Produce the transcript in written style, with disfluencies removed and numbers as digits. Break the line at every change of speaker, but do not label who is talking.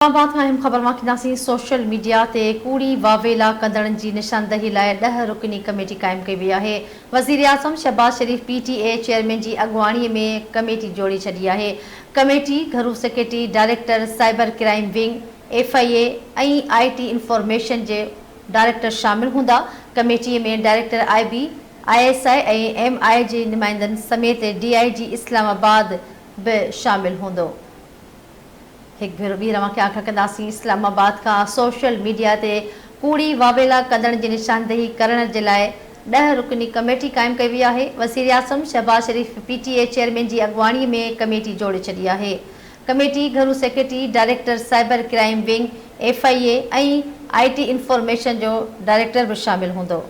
इस्लामाबाद खां अहम ख़बर मां सोशल मीडिया ते कूड़ी वावेला कंदड़नि जी निशानदही लाइ 10 रुकनी कमेटी क़ाइमु कई वई आहे। वज़ीर आज़म शहबाज शरीफ़ PTA चेयरमैन जी अॻुवाणीअ में कमेटी जोड़ी छॾी आहे। कमेटी घरू secretary, director cyber crime wing, FIA ऐं IT इंफॉर्मेशन जे डायरेक्टर शामिल हूंदा। कमेटीअ में डायरेक्टर IB, ISI ऐं MI जे नुमाइंदनि समेत DIG इस्लामाबाद बि शामिल हूंदो। एक भेरो बि रवां आखा कंदासीं। इस्लामाबाद का सोशल मीडिया ते कूड़ी वावेला कंदड़ जी निशानदही करण जे लाइ 10 रुकनी कमेटी क़ाइमु कई वई आहे। वज़ीर आज़म शहबाज शरीफ़ PTA चेयरमैन जी अॻुवाणीअ में कमेटी जोड़े छॾी आहे। कमेटी घरू secretary, director cyber crime wing, FIA ऐं IT इंफॉर्मेशन जो डायरेक्टर बि शामिल हूंदो।